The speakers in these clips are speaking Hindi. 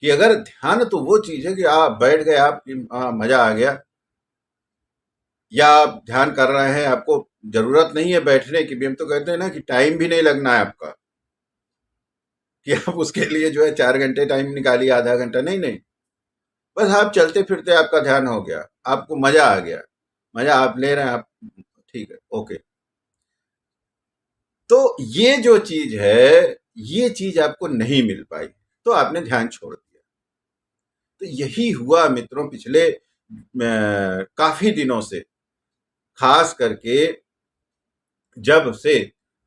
कि अगर ध्यान तो वो चीज है कि आप बैठ गए, आप मजा आ गया, या आप ध्यान कर रहे हैं, आपको जरूरत नहीं है बैठने की भी। हम तो कहते हैं ना कि टाइम भी नहीं लगना है आपका, कि आप उसके लिए जो है 4 घंटे टाइम निकालिए, आधा घंटा नहीं, नहीं, बस आप चलते फिरते आपका ध्यान हो गया, आपको मजा आ गया, मजा आप ले रहे हैं आप, ठीक है, ओके। तो ये जो चीज है, ये चीज आपको नहीं मिल पाई, तो आपने ध्यान छोड़ दिया। तो यही हुआ मित्रों पिछले काफी दिनों से, खास करके जब से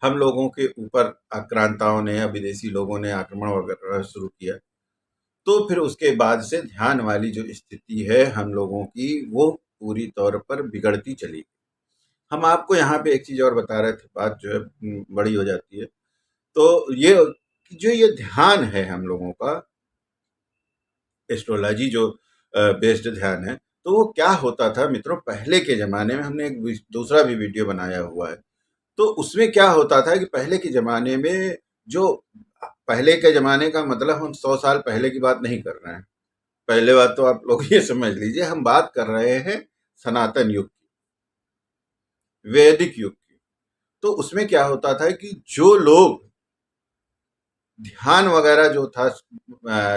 हम लोगों के ऊपर आक्रांताओं ने या विदेशी लोगों ने आक्रमण वगैरह शुरू किया, तो फिर उसके बाद से ध्यान वाली जो स्थिति है हम लोगों की, वो पूरी तौर पर बिगड़ती चली। हम आपको यहाँ पे एक चीज और बता रहे थे, बात जो है बड़ी हो जाती है। तो ये जो ये ध्यान है हम लोगों का, एस्ट्रोलॉजी जो बेस्ड ध्यान है, तो वो क्या होता था मित्रों पहले के जमाने में। हमने एक दूसरा भी वीडियो बनाया हुआ है। तो उसमें क्या होता था कि पहले के ज़माने में जो, पहले के ज़माने का मतलब हम 100 साल पहले की बात नहीं कर रहे हैं। पहले बात तो आप लोग ये समझ लीजिए, हम बात कर रहे हैं सनातन युग की, वैदिक युग की। तो उसमें क्या होता था कि जो लोग ध्यान वगैरह जो था,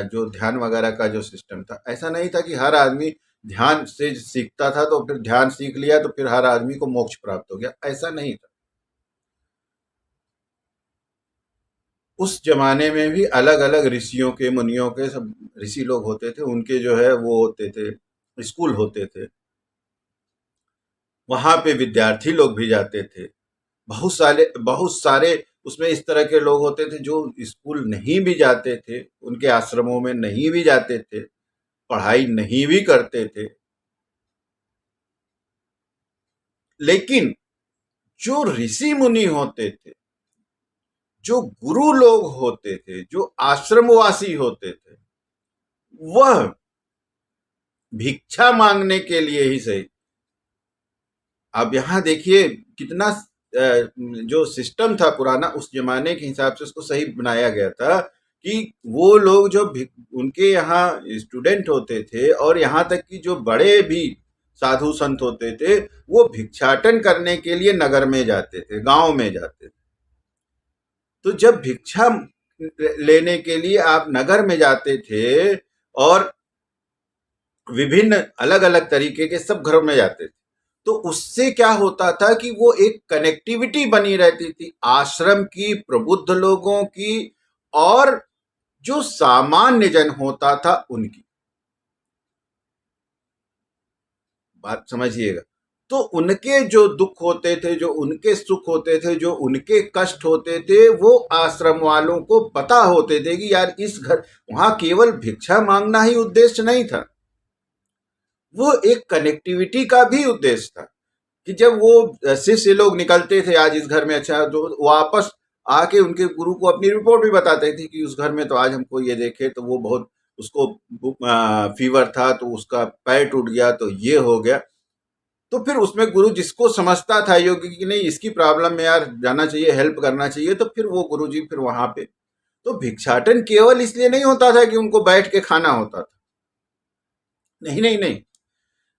जो ध्यान वगैरह का जो सिस्टम था, ऐसा नहीं था कि हर आदमी ध्यान से सीखता था तो फिर ध्यान सीख लिया तो फिर हर आदमी को मोक्ष प्राप्त हो गया, ऐसा नहीं था। उस जमाने में भी अलग अलग ऋषियों के, मुनियों के, सब ऋषि लोग होते थे, उनके जो है वो होते थे, स्कूल होते थे, वहां पे विद्यार्थी लोग भी जाते थे। बहुत सारे उसमें इस तरह के लोग होते थे जो स्कूल नहीं भी जाते थे, उनके आश्रमों में नहीं भी जाते थे, पढ़ाई नहीं भी करते थे, लेकिन जो ऋषि मुनि होते थे, जो गुरु लोग होते थे, जो आश्रमवासी होते थे, वह भिक्षा मांगने के लिए ही सही। अब यहाँ देखिए कितना जो सिस्टम था पुराना, उस जमाने के हिसाब से उसको सही बनाया गया था कि वो लोग जो उनके यहाँ स्टूडेंट होते थे, और यहाँ तक कि जो बड़े भी साधु संत होते थे, वो भिक्षाटन करने के लिए नगर में जाते थे, गांव में जाते थे। तो जब भिक्षा लेने के लिए आप नगर में जाते थे, और विभिन्न अलग अलग तरीके के सब घरों में जाते थे, तो उससे क्या होता था कि वो एक कनेक्टिविटी बनी रहती थी आश्रम की, प्रबुद्ध लोगों की, और जो सामान्य जन होता था उनकी। बात समझिएगा। तो उनके जो दुख होते थे, जो उनके सुख होते थे, जो उनके कष्ट होते थे, वो आश्रम वालों को पता होते थे कि यार इस घर, वहां केवल भिक्षा मांगना ही उद्देश्य नहीं था, वो एक कनेक्टिविटी का भी उद्देश्य था। कि जब वो शिष्य लोग निकलते थे आज इस घर में, अच्छा, तो वापस आके उनके गुरु को अपनी रिपोर्ट भी बताते थे कि उस घर में तो आज हमको ये देखे तो वो बहुत, उसको फीवर था तो उसका पैर टूट गया तो ये हो गया। तो फिर उसमें गुरु जिसको समझता था योगी कि नहीं इसकी प्रॉब्लम में यार जाना चाहिए, हेल्प करना चाहिए, तो फिर वो गुरु जी फिर वहां पे। तो भिक्षाटन केवल इसलिए नहीं होता था कि उनको बैठ के खाना होता था, नहीं, नहीं, नहीं।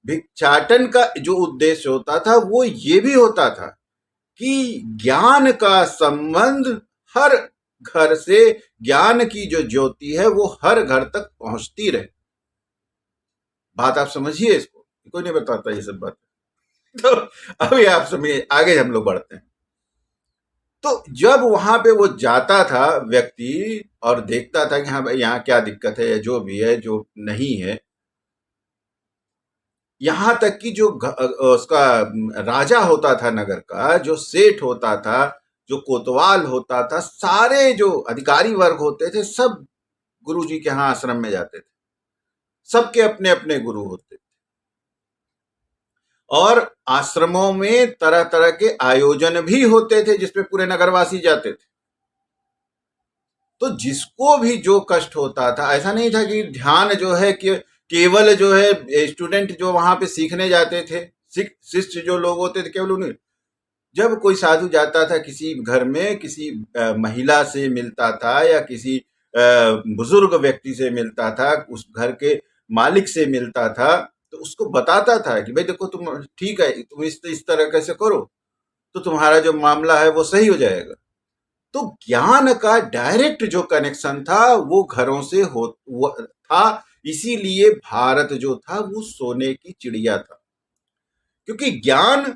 भिक्षाटन का जो उद्देश्य होता था वो ये भी होता था कि ज्ञान का संबंध हर घर से, ज्ञान की जो ज्योति है वो हर घर तक पहुंचती रहे। बात आप समझिए इसको, कोई नहीं बताता ये सब बात। तो अभी आप समझिए, आगे हम लोग बढ़ते हैं। तो जब वहां पे वो जाता था व्यक्ति, और देखता था कि हाँ भाई यहाँ क्या दिक्कत है, या जो भी है जो नहीं है, यहाँ तक कि जो उसका राजा होता था नगर का, जो सेठ होता था, जो कोतवाल होता था, सारे जो अधिकारी वर्ग होते थे, सब गुरु जी के यहाँ आश्रम में जाते थे। सबके अपने अपने गुरु होते थे, और आश्रमों में तरह तरह के आयोजन भी होते थे जिसपे पूरे नगरवासी जाते थे। तो जिसको भी जो कष्ट होता था, ऐसा नहीं था कि ध्यान जो है कि केवल जो है स्टूडेंट जो वहां पे सीखने जाते थे, शिष्य जो लोग होते थे केवल उन्हें। जब कोई साधु जाता था किसी घर में, किसी महिला से मिलता था, या किसी बुजुर्ग व्यक्ति से मिलता था, उस घर के मालिक से मिलता था, तो उसको बताता था कि भाई देखो तुम ठीक है, तुम इस तरह कैसे करो तो तुम्हारा जो मामला है वो सही हो जाएगा। तो ज्ञान का डायरेक्ट जो कनेक्शन था वो घरों से था। इसीलिए भारत जो था वो सोने की चिड़िया था, क्योंकि ज्ञान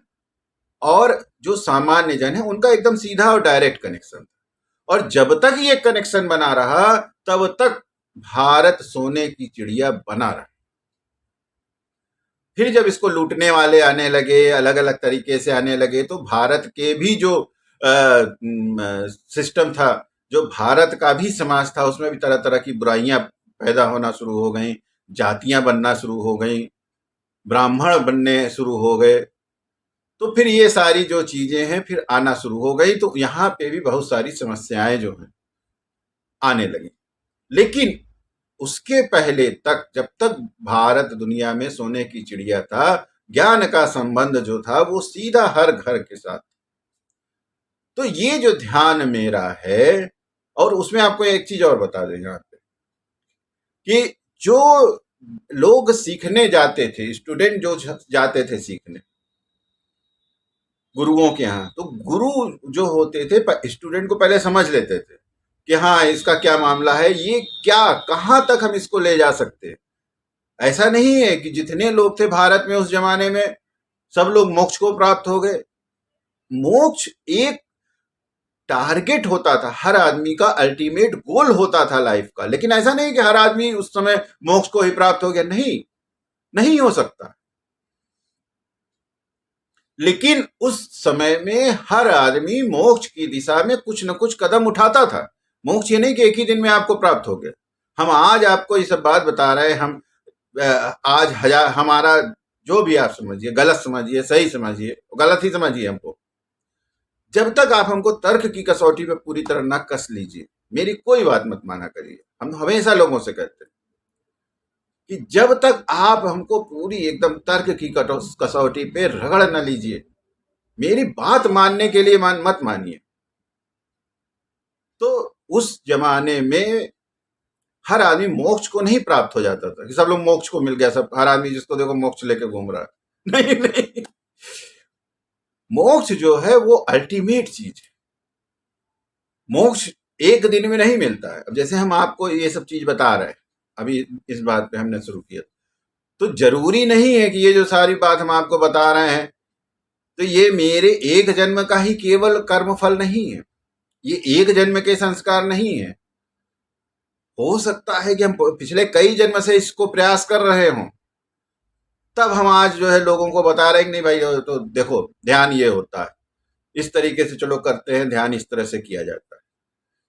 और जो सामान्य जन है उनका एकदम सीधा और डायरेक्ट कनेक्शन था। और जब तक ये कनेक्शन बना रहा तब तक भारत सोने की चिड़िया बना रहा। फिर जब इसको लूटने वाले आने लगे, अलग अलग तरीके से आने लगे, तो भारत के भी जो सिस्टम था, जो भारत का भी समाज था, उसमें भी तरह तरह की बुराइयां पैदा होना शुरू हो गई, जातियां बनना शुरू हो गई, ब्राह्मण बनने शुरू हो गए। तो फिर ये सारी जो चीजें हैं फिर आना शुरू हो गई, तो यहाँ पे भी बहुत सारी समस्याएं जो हैं आने लगी। लेकिन उसके पहले तक, जब तक भारत दुनिया में सोने की चिड़िया था, ज्ञान का संबंध जो था वो सीधा हर घर के साथ। तो ये जो ध्यान मेरा है, और उसमें आपको एक चीज और बता दें यहाँ पे कि जो लोग सीखने जाते थे, स्टूडेंट जो जाते थे सीखने गुरुओं के यहाँ, तो गुरु जो होते थे स्टूडेंट को पहले समझ लेते थे कि हाँ इसका क्या मामला है, ये क्या कहाँ तक हम इसको ले जा सकते हैं। ऐसा नहीं है कि जितने लोग थे भारत में उस जमाने में सब लोग मोक्ष को प्राप्त हो गए। मोक्ष एक टारगेट होता था, हर आदमी का अल्टीमेट गोल होता था लाइफ का। लेकिन ऐसा नहीं कि हर आदमी उस समय मोक्ष को ही प्राप्त हो गया, नहीं, नहीं हो सकता। लेकिन उस समय में हर आदमी मोक्ष की दिशा में कुछ न कुछ कदम उठाता था। मोक्ष ये नहीं कि एक ही दिन में आपको प्राप्त हो गया। हम आज आपको ये सब बात बता रहे हैं, हम आज हमारा जो भी आप समझिए, गलत समझिए, सही समझिए, गलत ही समझिए हमको, जब तक आप हमको तर्क की कसौटी पे पूरी तरह ना कस लीजिए, मेरी कोई बात मत माना करिए। हम हमेशा लोगों से कहते हैं कि जब तक आप हमको पूरी एकदम तर्क की कसौटी पे रगड़ न लीजिए, मेरी बात मानने के लिए मत मानिए। तो उस जमाने में हर आदमी मोक्ष को नहीं प्राप्त हो जाता था कि सब लोग मोक्ष को मिल गया, सब हर आदमी जिसको देखो मोक्ष लेके घूम रहा है। नहीं नहीं, मोक्ष जो है वो अल्टीमेट चीज है। मोक्ष एक दिन में नहीं मिलता है। अब जैसे हम आपको ये सब चीज बता रहे हैं, अभी इस बात पे हमने शुरू किया, तो जरूरी नहीं है कि ये जो सारी बात हम आपको बता रहे हैं तो ये मेरे एक जन्म का ही केवल कर्म फल नहीं है, ये एक जन्म के संस्कार नहीं है। हो सकता है कि हम पिछले कई जन्म से इसको प्रयास कर रहे हों, तब हम आज जो है लोगों को बता रहे हैं कि नहीं भाई तो देखो ध्यान ये होता है, इस तरीके से चलो करते हैं, ध्यान इस तरह से किया जाता है।